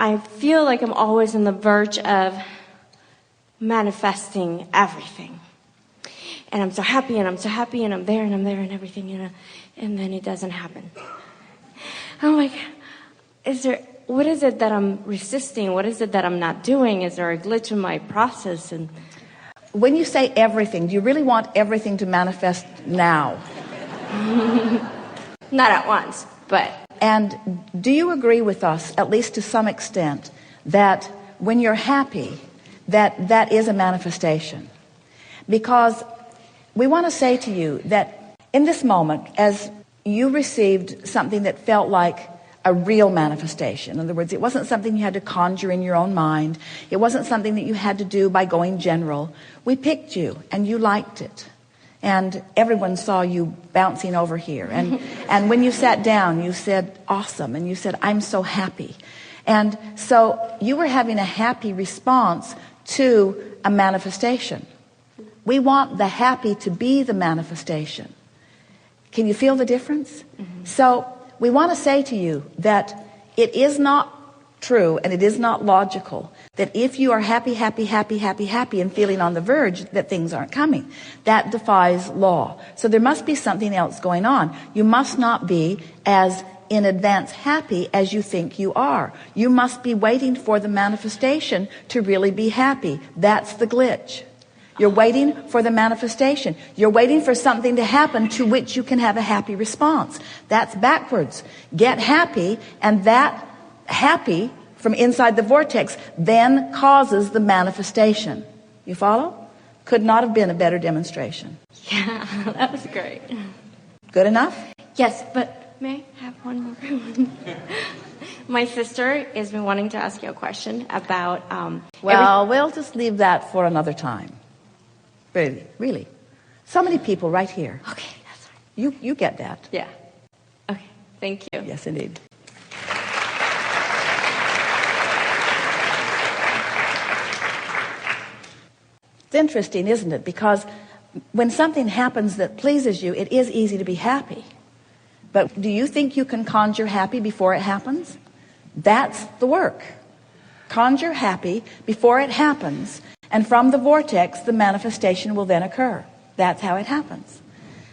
I feel like I'm always on the verge of manifesting everything. And I'm so happy, and I'm so happy, and I'm there, and everything, and then it doesn't happen. I'm like, what is it that I'm resisting? What is it that I'm not doing? Is there a glitch in my process? And when you say everything, do you really want everything to manifest now? Not at once, but... And do you agree with us, at least to some extent, that when you're happy, that is a manifestation? Because we want to say to you that in this moment, as you received something that felt like a real manifestation, in other words, it wasn't something you had to conjure in your own mind, it wasn't something that you had to do by going general. We picked you, and you liked it. And everyone saw you bouncing over here. And when you sat down, you said, awesome. And you said, I'm so happy. And so you were having a happy response to a manifestation. We want the happy to be the manifestation. Can you feel the difference? Mm-hmm. So we want to say to you that it is not true and it is not logical that if you are happy, happy, happy, happy, happy and feeling on the verge that things aren't coming. That defies law. So there must be something else going on. You must not be as in advance happy as you think you are. You must be waiting for the manifestation to really be happy. That's the glitch. You're waiting for the manifestation. You're waiting for something to happen to which you can have a happy response. That's backwards. Get happy, and that happy from inside the vortex then causes the manifestation. You follow? Could not have been a better demonstration. Yeah, that was great. Good enough? Yes, but may I have one more? My sister has been wanting to ask you a question about... we'll just leave that for another time. Really. So many people right here. Okay, that's fine. You get that. Yeah. Okay, thank you. Yes, indeed. It's interesting, isn't it? Because when something happens that pleases you, it is easy to be happy. But do you think you can conjure happy before it happens? That's the work. Conjure happy before it happens, and from the vortex, the manifestation will then occur. That's how it happens.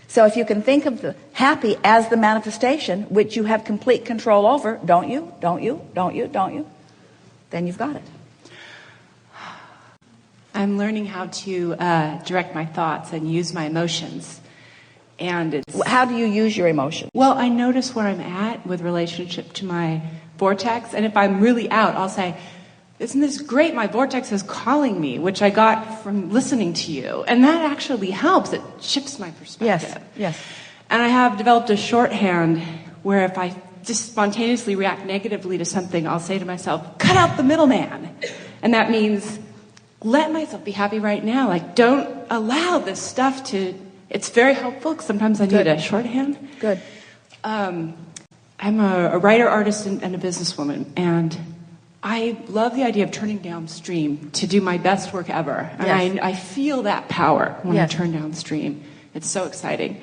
So if you can think of the happy as the manifestation, which you have complete control over, don't you? Then you've got it. I'm learning how to direct my thoughts and use my emotions. And how do you use your emotions? Well, I notice where I'm at with relationship to my vortex. And if I'm really out, I'll say, isn't this great? My vortex is calling me, which I got from listening to you. And that actually helps. It shifts my perspective. Yes. And I have developed a shorthand where if I just spontaneously react negatively to something, I'll say to myself, cut out the middleman. And that means let myself be happy right now. Like, don't allow this stuff to... It's very helpful because sometimes I need a shorthand. Good. I'm a writer, artist, and a businesswoman. And I love the idea of turning downstream to do my best work ever. And I feel that power when I turn downstream. It's so exciting.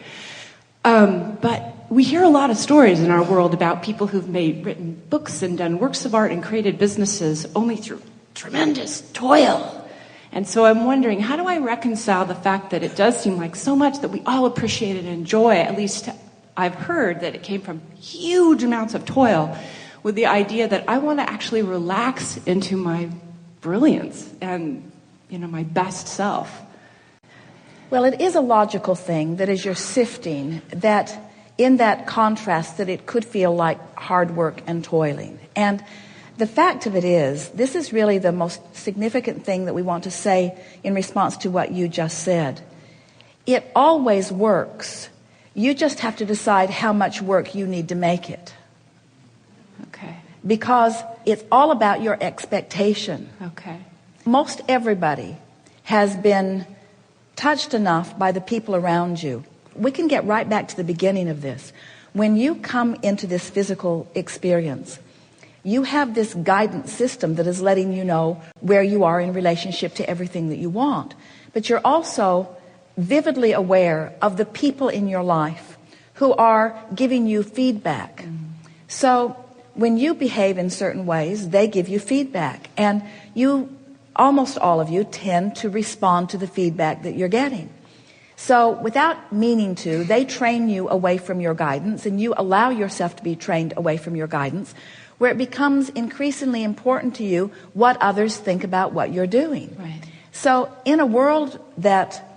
But we hear a lot of stories in our world about people who've written books and done works of art and created businesses only through tremendous toil. And so I'm wondering, how do I reconcile the fact that it does seem like so much that we all appreciate and enjoy, at least I've heard that it came from huge amounts of toil, with the idea that I want to actually relax into my brilliance and, my best self? Well, it is a logical thing that as you're sifting, that in that contrast, that it could feel like hard work and toiling. And the fact of it is, this is really the most significant thing that we want to say in response to what you just said. It always works. You just have to decide how much work you need to make it. Okay. Because it's all about your expectation. Okay. Most everybody has been touched enough by the people around you. We can get right back to the beginning of this. When you come into this physical experience, you have this guidance system that is letting you know where you are in relationship to everything that you want. But you're also vividly aware of the people in your life who are giving you feedback. So when you behave in certain ways, they give you feedback. And you, almost all of you, tend to respond to the feedback that you're getting. So without meaning to, they train you away from your guidance, and you allow yourself to be trained away from your guidance, where it becomes increasingly important to you what others think about what you're doing. Right. So in a world that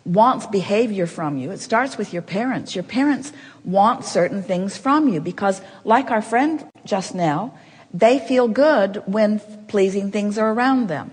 wants behavior from you, it starts with your parents. Your parents want certain things from you because, like our friend just now, they feel good when pleasing things are around them.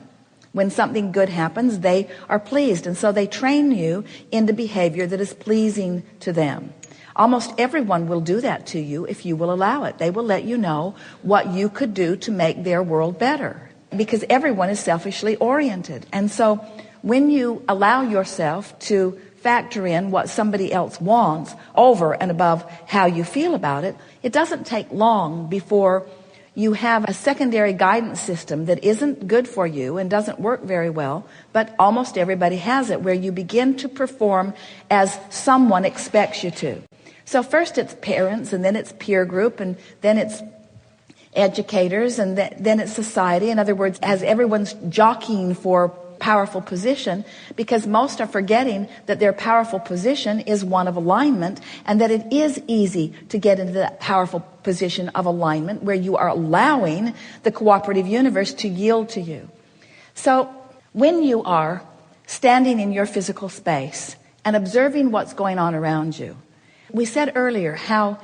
When something good happens, they are pleased, and so they train you into behavior that is pleasing to them. Almost everyone will do that to you if you will allow it. They will let you know what you could do to make their world better, because everyone is selfishly oriented. And so when you allow yourself to factor in what somebody else wants over and above how you feel about it, it doesn't take long before you have a secondary guidance system that isn't good for you and doesn't work very well, but almost everybody has it, where you begin to perform as someone expects you to. So first it's parents, and then it's peer group, and then it's educators, and then it's society. In other words, as everyone's jockeying for powerful position, because most are forgetting that their powerful position is one of alignment, and that it is easy to get into that powerful position of alignment where you are allowing the cooperative universe to yield to you. So when you are standing in your physical space and observing what's going on around you, we said earlier how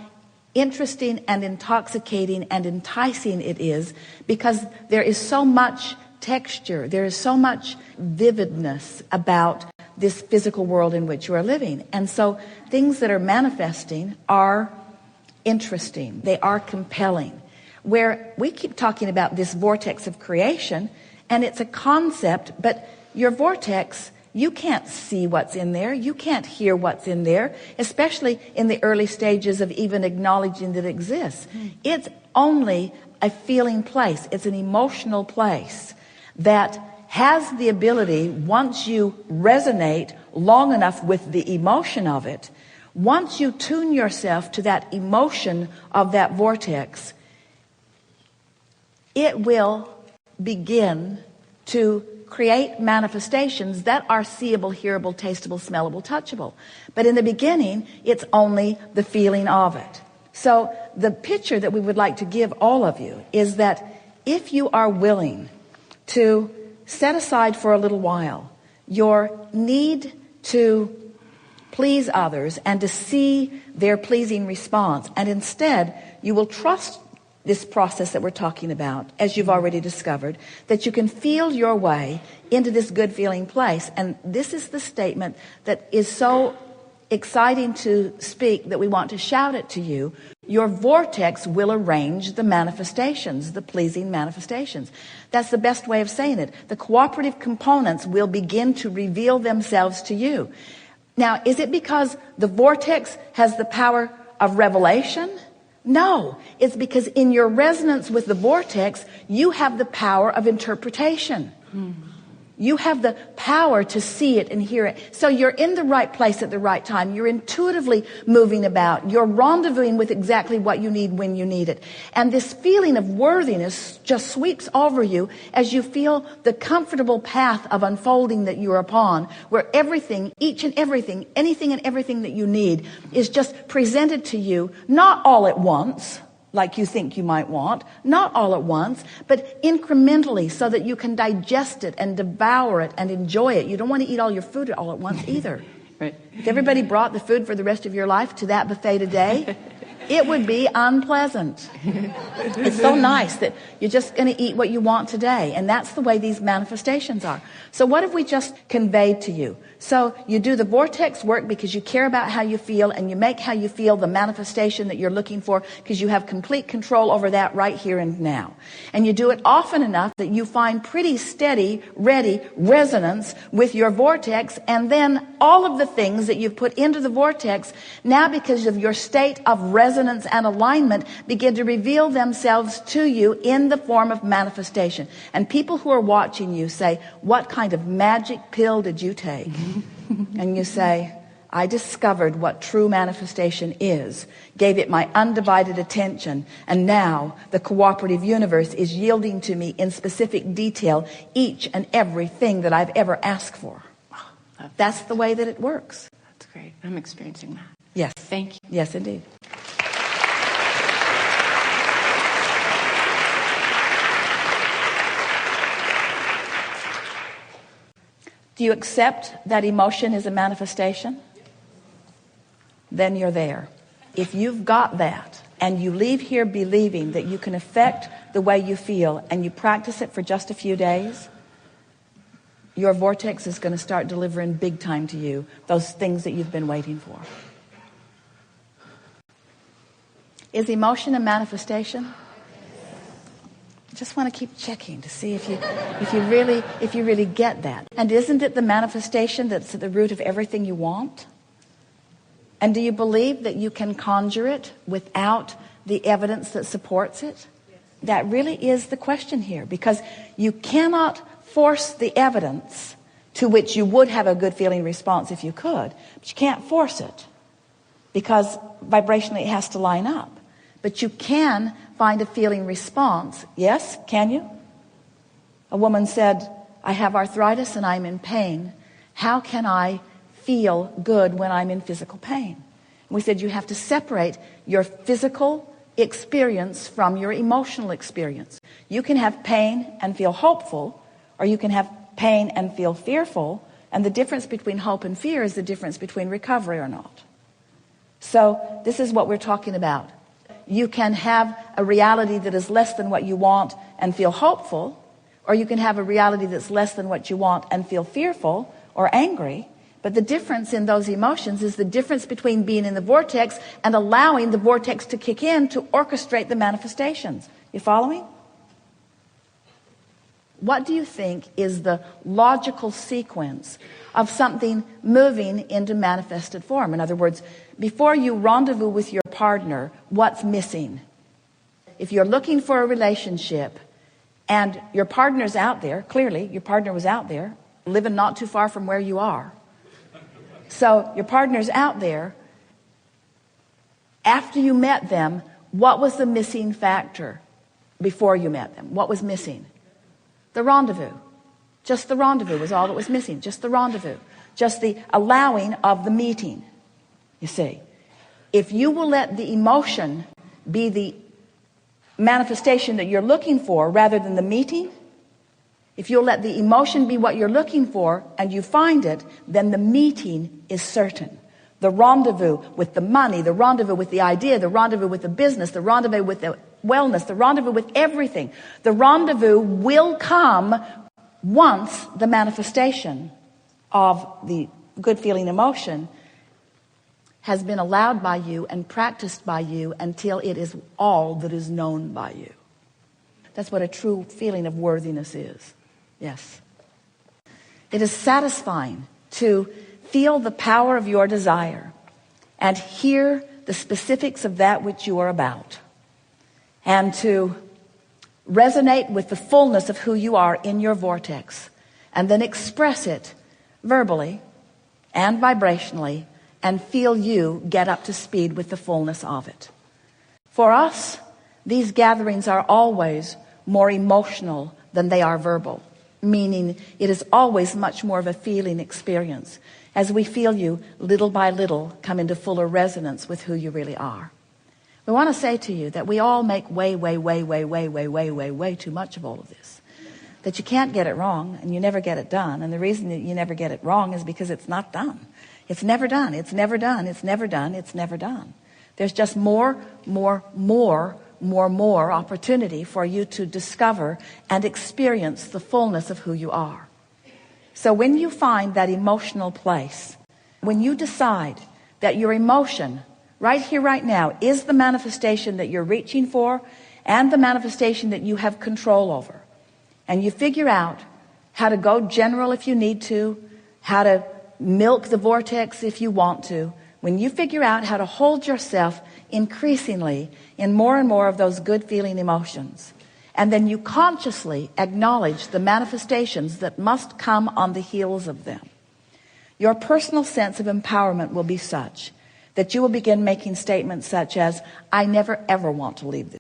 interesting and intoxicating and enticing it is, because there is so much texture, there is so much vividness about this physical world in which you are living. And so things that are manifesting are interesting, they are compelling. Where we keep talking about this vortex of creation, and it's a concept, but your vortex, you can't see what's in there, you can't hear what's in there, especially in the early stages of even acknowledging that it exists. It's only a feeling place, it's an emotional place that has the ability, once you resonate long enough with the emotion of it, once you tune yourself to that emotion of that vortex, it will begin to create manifestations that are seeable, hearable, tastable, smellable, touchable. But in the beginning, it's only the feeling of it. So the picture that we would like to give all of you is that if you are willing to set aside for a little while your need to please others and to see their pleasing response, and instead you will trust this process that we're talking about, as you've already discovered, that you can feel your way into this good feeling place. And this is the statement that is so exciting to speak that we want to shout it to you. Your vortex will arrange the manifestations, the pleasing manifestations. That's the best way of saying it. The cooperative components will begin to reveal themselves to you. Now, is it because the vortex has the power of revelation? No, it's because in your resonance with the vortex, you have the power of interpretation. You have the power to see it and hear it. So you're in the right place at the right time. You're intuitively moving about. You're rendezvousing with exactly what you need when you need it. And this feeling of worthiness just sweeps over you as you feel the comfortable path of unfolding that you're upon, where everything, each and everything, anything and everything that you need is just presented to you, not all at once, like you think you might want, not all at once, but incrementally, so that you can digest it and devour it and enjoy it. You don't want to eat all your food all at once either. Right. If everybody brought the food for the rest of your life to that buffet today, it would be unpleasant. It's so nice that you're just going to eat what you want today. And that's the way these manifestations are. So what have we just conveyed to you? So you do the vortex work because you care about how you feel, and you make how you feel the manifestation that you're looking for, because you have complete control over that right here and now. And you do it often enough that you find pretty steady, ready resonance with your vortex, and then all of the things that you've put into the vortex, now because of your state of resonance and alignment, begin to reveal themselves to you in the form of manifestation. And people who are watching you say, "What kind of magic pill did you take?" And you say, I discovered what true manifestation is, gave it my undivided attention, and now the cooperative universe is yielding to me in specific detail each and everything that I've ever asked for. That's the way that it works. That's great. I'm experiencing that. Yes. Thank you. Yes, indeed. Do you accept that emotion is a manifestation? Then you're there. If you've got that and you leave here believing that you can affect the way you feel and you practice it for just a few days, your vortex is going to start delivering big time to you those things that you've been waiting for. Is emotion a manifestation? Just want to keep checking to see if you really get that. And isn't it the manifestation that's at the root of everything you want? And do you believe that you can conjure it without the evidence that supports it? That really is the question here, because you cannot force the evidence to which you would have a good feeling response if you could, but you can't force it because vibrationally it has to line up. But you can find a feeling response. Yes, can you? A woman said, I have arthritis and I'm in pain. How can I feel good when I'm in physical pain? And we said you have to separate your physical experience from your emotional experience. You can have pain and feel hopeful, or you can have pain and feel fearful, and the difference between hope and fear is the difference between recovery or not. So this is what we're talking about. You can have a reality that is less than what you want and feel hopeful, or you can have a reality that's less than what you want and feel fearful or angry. But the difference in those emotions is the difference between being in the vortex and allowing the vortex to kick in to orchestrate the manifestations. You following? What do you think is the logical sequence of something moving into manifested form? In other words, before you rendezvous with your partner, what's missing? If you're looking for a relationship and your partner's out there, clearly your partner was out there, living not too far from where you are. So your partner's out there. After you met them, what was the missing factor before you met them? What was missing? The rendezvous. Just the rendezvous was all that was missing. Just the rendezvous. Just the allowing of the meeting. You see, if you will let the emotion be the manifestation that you're looking for rather than the meeting, if you'll let the emotion be what you're looking for and you find it, then the meeting is certain. The rendezvous with the money, the rendezvous with the idea, the rendezvous with the business, the rendezvous with the wellness, the rendezvous with everything. The rendezvous will come once the manifestation of the good feeling emotion has been allowed by you and practiced by you until it is all that is known by you. That's what a true feeling of worthiness is. Yes. It is satisfying to feel the power of your desire and hear the specifics of that which you are about, and to resonate with the fullness of who you are in your vortex, and then express it verbally and vibrationally and feel you get up to speed with the fullness of it. For us, these gatherings are always more emotional than they are verbal, meaning it is always much more of a feeling experience as we feel you little by little come into fuller resonance with who you really are. We want to say to you that we all make way too much of all of this. That you can't get it wrong and you never get it done. And the reason that you never get it wrong is because it's not done. It's never done. It's never done. It's never done. It's never done. There's just more opportunity for you to discover and experience the fullness of who you are. So when you find that emotional place, when you decide that your emotion right here, right now, is the manifestation that you're reaching for and the manifestation that you have control over, and you figure out how to go general if you need to, how to milk the vortex if you want to, when you figure out how to hold yourself increasingly in more and more of those good feeling emotions, and then you consciously acknowledge the manifestations that must come on the heels of them, your personal sense of empowerment will be such that you will begin making statements such as, I never ever want to leave this.